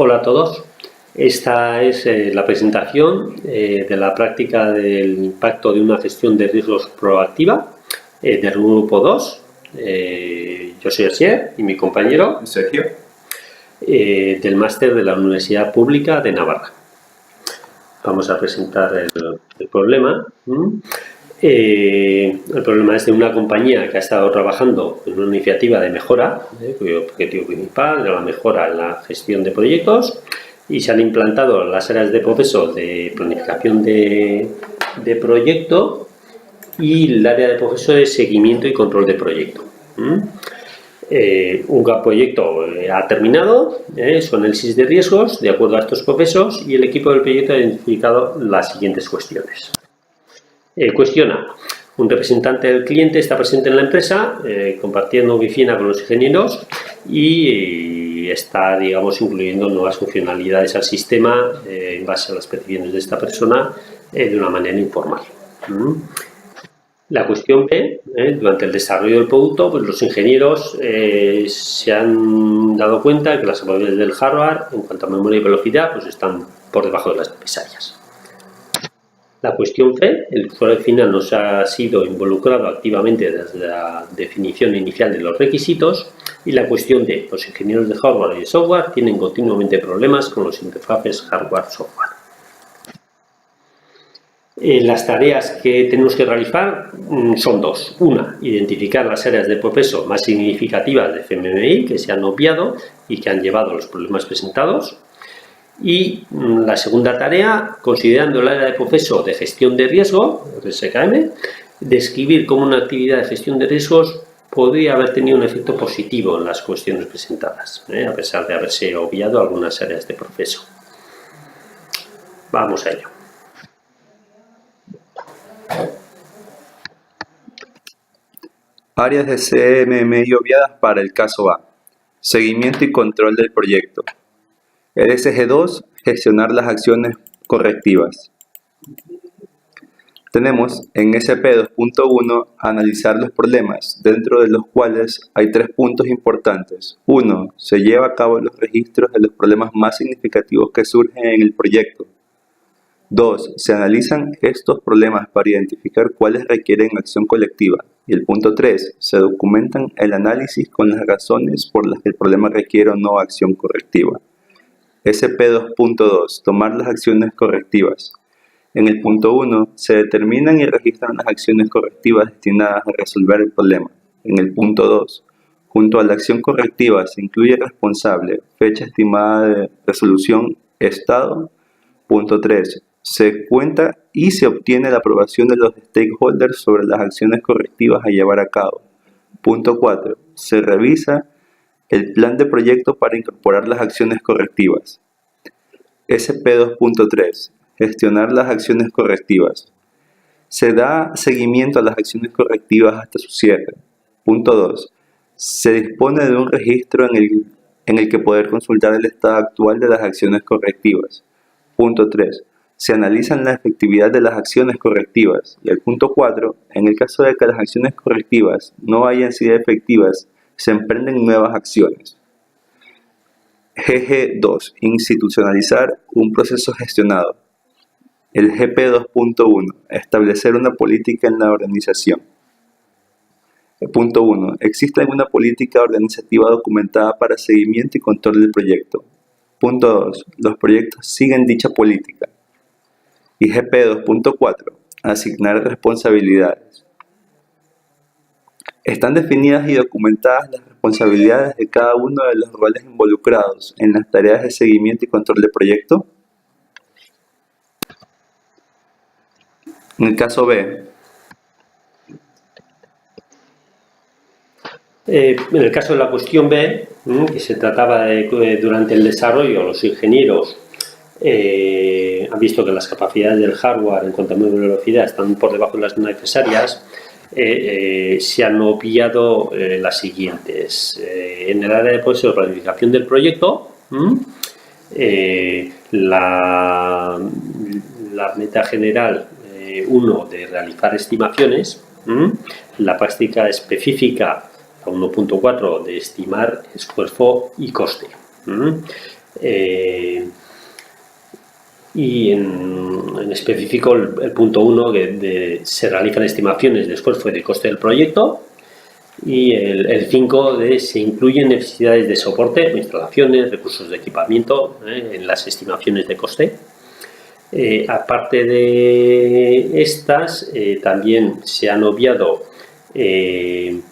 Hola a todos. Esta es la presentación de la práctica del impacto de una gestión de riesgos proactiva del grupo 2. Yo soy Asier y mi compañero Sergio, del máster de la Universidad Pública de Navarra. Vamos a presentar el problema. El problema es de una compañía que ha estado trabajando en una iniciativa de mejora, cuyo objetivo principal era la mejora en la gestión de proyectos, y se han implantado las áreas de proceso de planificación de proyecto y el área de proceso de seguimiento y control de proyecto. Un proyecto ha terminado, su análisis de riesgos de acuerdo a estos procesos, y el equipo del proyecto ha identificado las siguientes cuestiones. Cuestiona: un representante del cliente está presente en la empresa, compartiendo oficina con los ingenieros y está, digamos, incluyendo nuevas funcionalidades al sistema en base a las peticiones de esta persona de una manera informal. La cuestión B: durante el desarrollo del producto, pues los ingenieros se han dado cuenta de que las aprobaciones del hardware en cuanto a memoria y velocidad pues están por debajo de las necesarias. La cuestión C: el usuario final no se ha sido involucrado activamente desde la definición inicial de los requisitos. Y la cuestión D: los ingenieros de hardware y de software tienen continuamente problemas con los interfaces hardware-software. Las tareas que tenemos que realizar son dos. Una, identificar las áreas de proceso más significativas de FMMI que se han obviado y que han llevado a los problemas presentados. Y la segunda tarea, considerando el área de proceso de gestión de riesgo, RSKM, describir cómo una actividad de gestión de riesgos podría haber tenido un efecto positivo en las cuestiones presentadas, a pesar de haberse obviado algunas áreas de proceso. Vamos a ello. áreas de CMMI obviadas para el caso A. Seguimiento y control del proyecto. El SG2, gestionar las acciones correctivas. Tenemos en SP 2.1 analizar los problemas, dentro de los cuales hay 3 puntos importantes. 1. Se lleva a cabo los registros de los problemas más significativos que surgen en el proyecto. 2. Se analizan estos problemas para identificar cuáles requieren acción colectiva. Y el punto 3. Se documentan el análisis con las razones por las que el problema requiere o no acción correctiva. SP 2.2. Tomar las acciones correctivas. En el punto 1, se determinan y registran las acciones correctivas destinadas a resolver el problema. En el punto 2, junto a la acción correctiva se incluye responsable, fecha estimada de resolución, estado. Punto 3, se cuenta y se obtiene la aprobación de los stakeholders sobre las acciones correctivas a llevar a cabo. Punto 4, se revisa el plan de proyecto para incorporar las acciones correctivas. SP 2.3. Gestionar las acciones correctivas. Se da seguimiento a las acciones correctivas hasta su cierre. Punto 2. Se dispone de un registro en el que poder consultar el estado actual de las acciones correctivas. Punto 3. Se analizan la efectividad de las acciones correctivas. Y el punto 4. En el caso de que las acciones correctivas no hayan sido efectivas, se emprenden nuevas acciones. GG2. Institucionalizar un proceso gestionado. El GP 2.1. Establecer una política en la organización. Punto 1. ¿Existe alguna política organizativa documentada para seguimiento y control del proyecto? Punto 2. Los proyectos siguen dicha política. Y GP 2.4. Asignar responsabilidades. Están definidas y documentadas las responsabilidades de cada uno de los roles involucrados en las tareas de seguimiento y control del proyecto. En el caso B. En el caso de la cuestión B, que se trataba de durante el desarrollo, los ingenieros han visto que las capacidades del hardware en cuanto a velocidad están por debajo de las necesarias. Se han obviado las siguientes. En el área de proceso de planificación del proyecto, la meta general 1 de realizar estimaciones, la práctica específica 1.4 de estimar esfuerzo y coste. Y en específico el punto 1, que se realizan estimaciones de esfuerzo y de coste del proyecto, y el 5 se incluyen necesidades de soporte, instalaciones, recursos de equipamiento en las estimaciones de coste. Aparte de estas, también se han obviado de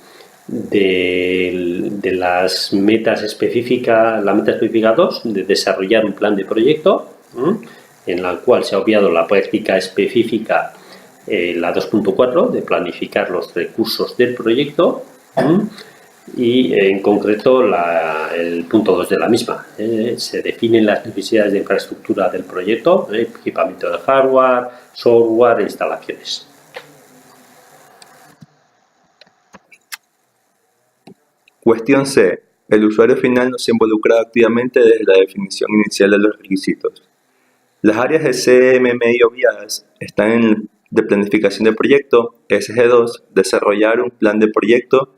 las metas específicas, la meta específica 2, de desarrollar un plan de proyecto, en la cual se ha obviado la práctica específica, la 2.4, de planificar los recursos del proyecto, y en concreto el punto 2 de la misma. Se definen las necesidades de infraestructura del proyecto, equipamiento de hardware, software e instalaciones. Cuestión C. El usuario final no se ha involucrado activamente desde la definición inicial de los requisitos. Las áreas de CM medio obviadas están en de planificación de proyecto, SG2, desarrollar un plan de proyecto,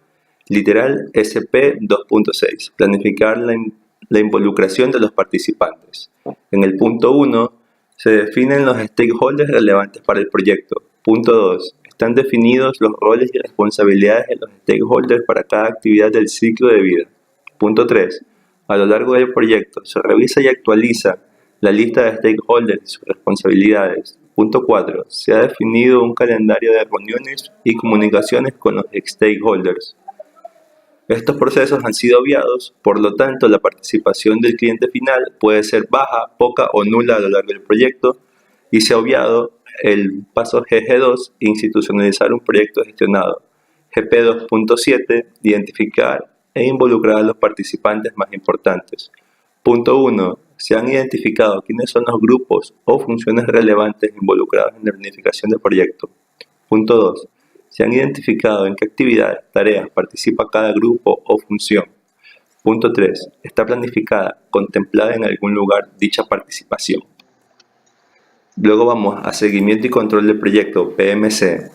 literal SP 2.6, planificar la involucración de los participantes. En el punto 1 se definen los stakeholders relevantes para el proyecto. Punto 2. Están definidos los roles y responsabilidades de los stakeholders para cada actividad del ciclo de vida. Punto 3. A lo largo del proyecto se revisa y actualiza la lista de stakeholders y sus responsabilidades. Punto 4. Se ha definido un calendario de reuniones y comunicaciones con los stakeholders. Estos procesos han sido obviados, por lo tanto, la participación del cliente final puede ser baja, poca o nula a lo largo del proyecto, y se ha obviado el paso GG2, institucionalizar un proyecto gestionado. GP 2.7, identificar e involucrar a los participantes más importantes. Punto 1. Se han identificado quiénes son los grupos o funciones relevantes involucrados en la planificación del proyecto. Punto 2. Se han identificado en qué actividades, tareas participa cada grupo o función. Punto 3. Está planificada, contemplada en algún lugar dicha participación. Luego vamos a seguimiento y control del proyecto, PMC.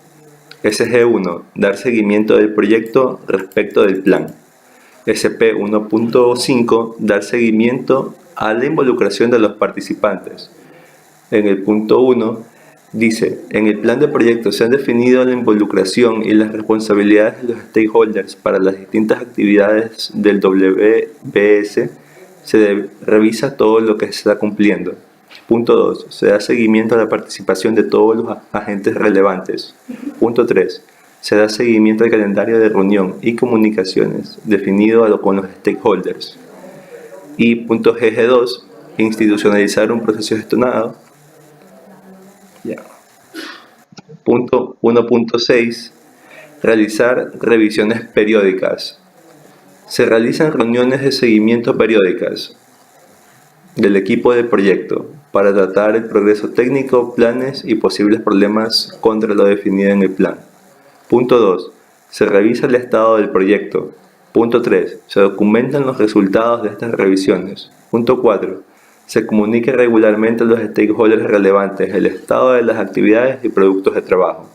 SG1. Dar seguimiento del proyecto respecto del plan. SP 1.5. Dar seguimiento a la involucración de los participantes. En el punto 1 dice, en el plan de proyecto se han definido la involucración y las responsabilidades de los stakeholders para las distintas actividades del WBS. Se revisa todo lo que se está cumpliendo. Punto 2. Se da seguimiento a la participación de todos los agentes relevantes. Punto 3. Se da seguimiento al calendario de reunión y comunicaciones definido con los stakeholders. Y punto GG2. Institucionalizar un proceso gestionado. Punto 1.6. Realizar revisiones periódicas. Se realizan reuniones de seguimiento periódicas del equipo del proyecto para tratar el progreso técnico, planes y posibles problemas contra lo definido en el plan. Punto 2. Se revisa el estado del proyecto. Punto 3. Se documentan los resultados de estas revisiones. Punto 4. Se comunica regularmente a los stakeholders relevantes el estado de las actividades y productos de trabajo.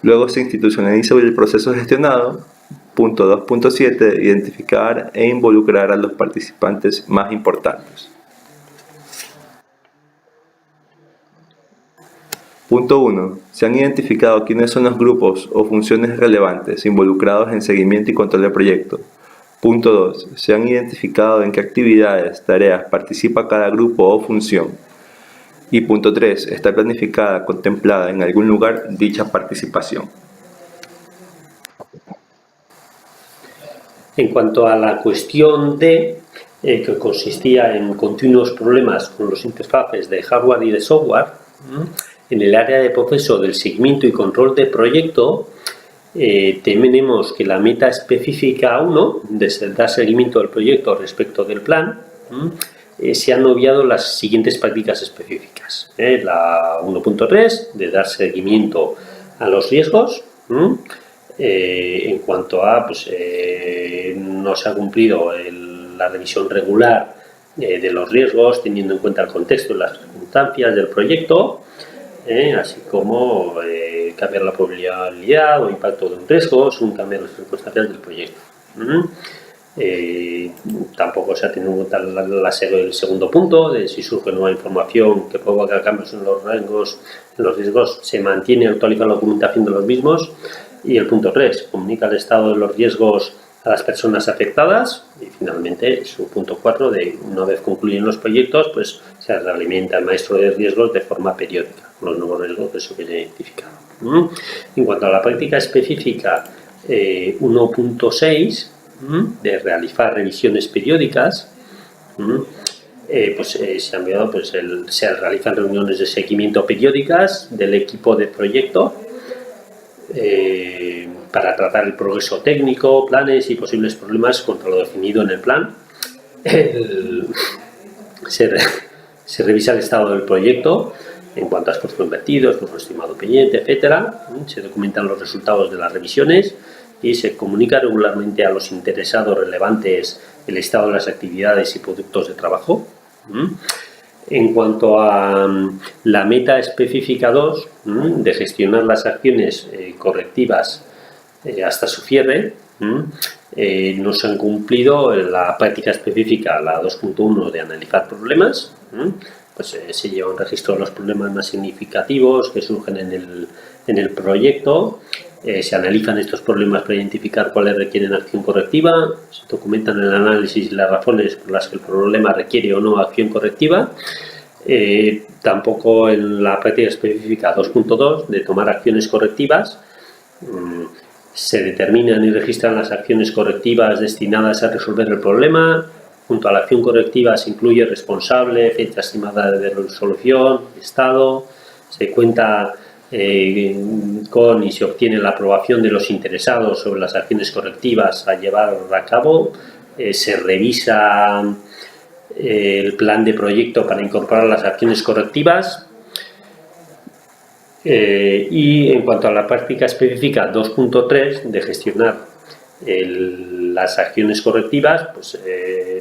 Luego se institucionaliza el proceso gestionado. Punto 2.7. Identificar e involucrar a los participantes más importantes. Punto 1. Se han identificado quiénes son los grupos o funciones relevantes involucrados en seguimiento y control del proyecto. Punto 2. Se han identificado en qué actividades, tareas participa cada grupo o función. Y punto 3. Está planificada, contemplada en algún lugar dicha participación. En cuanto a la cuestión D, que consistía en continuos problemas con los interfaces de hardware y de software, en el área de proceso del seguimiento y control de proyecto, tenemos que la meta específica 1, de dar seguimiento al proyecto respecto del plan, se han obviado las siguientes prácticas específicas. La 1.3, de dar seguimiento a los riesgos. En cuanto a, no se ha cumplido la revisión regular de los riesgos, teniendo en cuenta el contexto y las circunstancias del proyecto, así como cambiar la probabilidad o impacto de un riesgo según cambiar las circunstancias del proyecto. Tampoco se ha tenido en cuenta el segundo punto, de si surge nueva información que provoca cambios en los riesgos, se mantiene y actualiza la documentación de los mismos. Y el punto 3, comunica el estado de los riesgos a las personas afectadas. Y finalmente, su punto 4, de una vez concluyen los proyectos, pues se realimenta el maestro de riesgos de forma periódica, con los nuevos riesgos que se hubiera identificado. En cuanto a la práctica específica 1.6, de realizar revisiones periódicas, se ha enviado, se realizan reuniones de seguimiento periódicas del equipo de proyecto para tratar el progreso técnico, planes y posibles problemas contra lo definido en el plan. Se revisa el estado del proyecto en cuanto a esfuerzo invertido, esfuerzo estimado pendiente, etcétera. Se documentan los resultados de las revisiones y se comunica regularmente a los interesados relevantes el estado de las actividades y productos de trabajo. En cuanto a la meta específica 2, de gestionar las acciones correctivas hasta su cierre, no se han cumplido la práctica específica, la 2.1, de analizar problemas. Se lleva un registro de los problemas más significativos que surgen en el proyecto. Se analizan estos problemas para identificar cuáles requieren acción correctiva, se documentan el análisis y las razones por las que el problema requiere o no acción correctiva. Tampoco en la práctica específica 2.2, de tomar acciones correctivas, se determinan y registran las acciones correctivas destinadas a resolver el problema. Junto a la acción correctiva se incluye responsable, fecha estimada de resolución, estado. Se cuenta con y se obtiene la aprobación de los interesados sobre las acciones correctivas a llevar a cabo. Se revisa el plan de proyecto para incorporar las acciones correctivas. Y en cuanto a la práctica específica 2.3, de gestionar las acciones correctivas,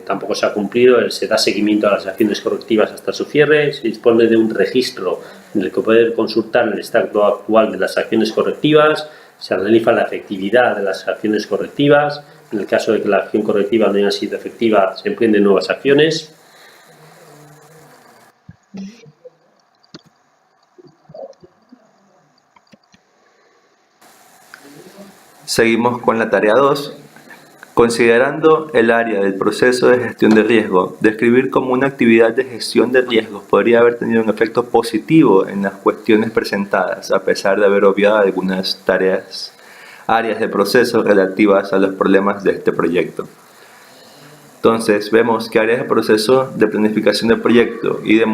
tampoco se ha cumplido. Se da seguimiento a las acciones correctivas hasta su cierre. Se dispone de un registro en el que poder consultar el estado actual de las acciones correctivas. Se analiza la efectividad de las acciones correctivas. En el caso de que la acción correctiva no haya sido efectiva, se emprenden nuevas acciones. Seguimos con la tarea 2. Considerando el área del proceso de gestión de riesgo, describir cómo una actividad de gestión de riesgos podría haber tenido un efecto positivo en las cuestiones presentadas, a pesar de haber obviado algunas áreas de proceso relativas a los problemas de este proyecto. Entonces, vemos que áreas de proceso de planificación del proyecto y de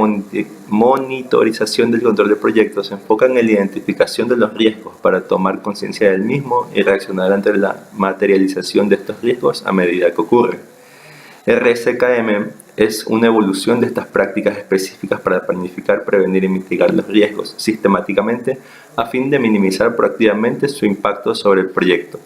monitorización del control del proyecto se enfocan en la identificación de los riesgos para tomar conciencia del mismo y reaccionar ante la materialización de estos riesgos a medida que ocurren. RSKM es una evolución de estas prácticas específicas para planificar, prevenir y mitigar los riesgos sistemáticamente a fin de minimizar proactivamente su impacto sobre el proyecto.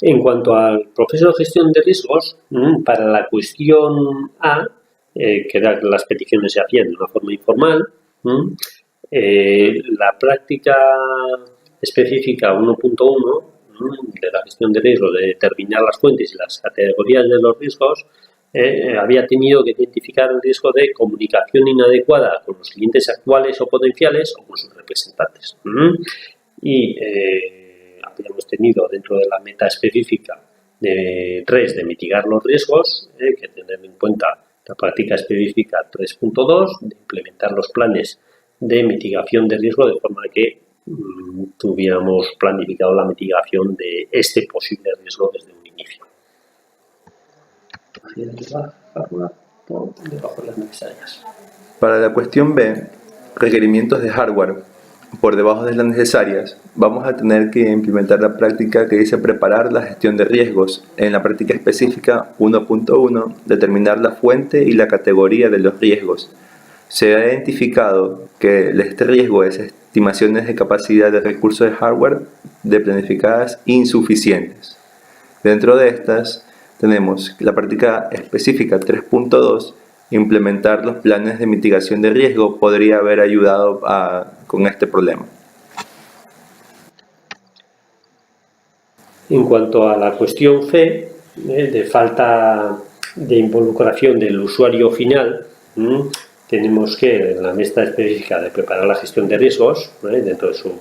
En cuanto al proceso de gestión de riesgos, para la cuestión A, que era que las peticiones se hacían de una forma informal, la práctica específica 1.1 de la gestión de riesgos, de determinar las fuentes y las categorías de los riesgos, había tenido que identificar el riesgo de comunicación inadecuada con los clientes actuales o potenciales o con sus representantes. Habíamos tenido dentro de la meta específica de 3, de mitigar los riesgos, que tener en cuenta la práctica específica 3.2, de implementar los planes de mitigación de riesgo de forma que tuviéramos planificado la mitigación de este posible riesgo desde un inicio. Para la cuestión B, requerimientos de hardware por debajo de las necesarias, vamos a tener que implementar la práctica que dice preparar la gestión de riesgos. En la práctica específica 1.1, determinar la fuente y la categoría de los riesgos. Se ha identificado que este riesgo es estimaciones de capacidad de recursos de hardware de planificadas insuficientes. Dentro de estas tenemos la práctica específica 3.2, implementar los planes de mitigación de riesgo podría haber ayudado con este problema. En cuanto a la cuestión C, de falta de involucración del usuario final, tenemos que en la meta específica de preparar la gestión de riesgos, dentro de su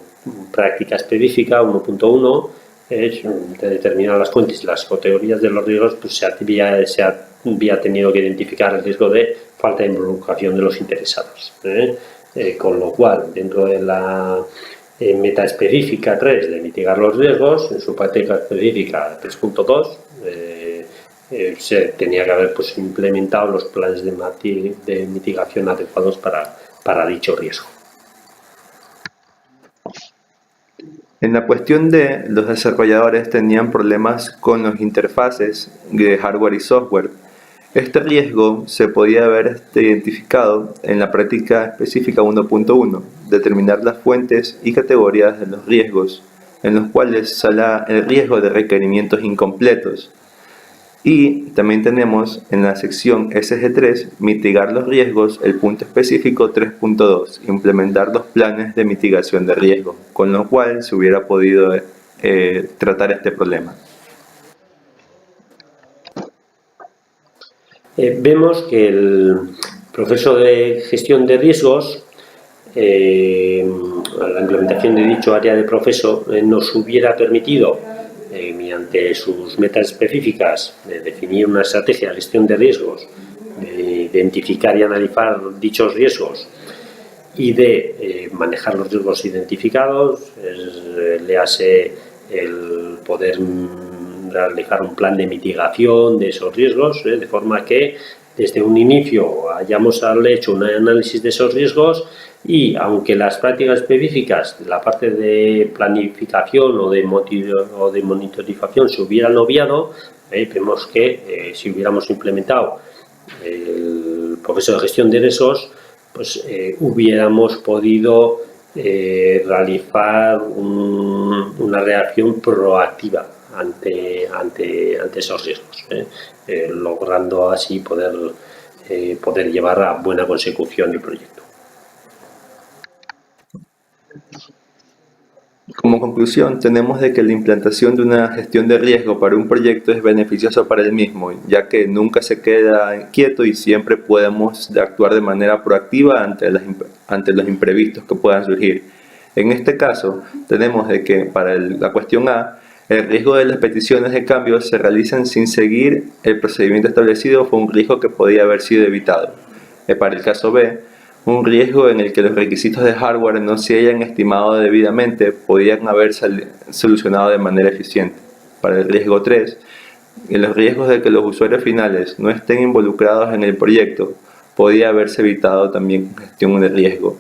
práctica específica 1.1, de determinar las fuentes y las categorías de los riesgos, pues se había tenido que identificar el riesgo de falta de involucración de los interesados. Con lo cual, dentro de la meta específica 3 de mitigar los riesgos, en su práctica específica 3.2, se tenía que haber pues, implementado los planes de mitigación adecuados para dicho riesgo. En la cuestión D, los desarrolladores tenían problemas con las interfaces de hardware y software. Este riesgo se podía haber identificado en la práctica específica 1.1, determinar las fuentes y categorías de los riesgos, en los cuales sale el riesgo de requerimientos incompletos. Y también tenemos en la sección SG3, mitigar los riesgos, el punto específico 3.2, implementar los planes de mitigación de riesgo, con lo cual se hubiera podido tratar este problema. Vemos que el proceso de gestión de riesgos, la implementación de dicho área de proceso, nos hubiera permitido, mediante sus metas específicas, de definir una estrategia de gestión de riesgos, de identificar y analizar dichos riesgos y de manejar los riesgos identificados, le hace el poder realizar un plan de mitigación de esos riesgos, de forma que desde un inicio hayamos hecho un análisis de esos riesgos y aunque las prácticas específicas de la parte de planificación o de monitorización se hubieran obviado, vemos que si hubiéramos implementado el proceso de gestión de riesgos, pues hubiéramos podido realizar una reacción proactiva ante esos riesgos, logrando así poder llevar a buena consecución el proyecto. Como conclusión, tenemos de que la implantación de una gestión de riesgo para un proyecto es beneficioso para el mismo, ya que nunca se queda quieto y siempre podemos actuar de manera proactiva ante los imprevistos que puedan surgir. En este caso, tenemos de que para la cuestión A, el riesgo de las peticiones de cambio se realizan sin seguir el procedimiento establecido fue un riesgo que podía haber sido evitado. Para el caso B, un riesgo en el que los requisitos de hardware no se hayan estimado debidamente podían haber solucionado de manera eficiente. Para el riesgo 3, los riesgos de que los usuarios finales no estén involucrados en el proyecto podía haberse evitado también con gestión de riesgo.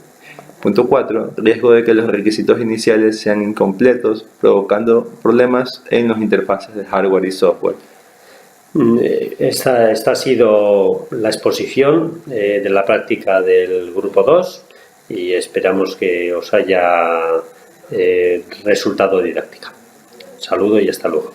Punto 4. Riesgo de que los requisitos iniciales sean incompletos, provocando problemas en las interfaces de hardware y software. Esta ha sido la exposición de la práctica del grupo 2 y esperamos que os haya resultado didáctica. Saludo y hasta luego.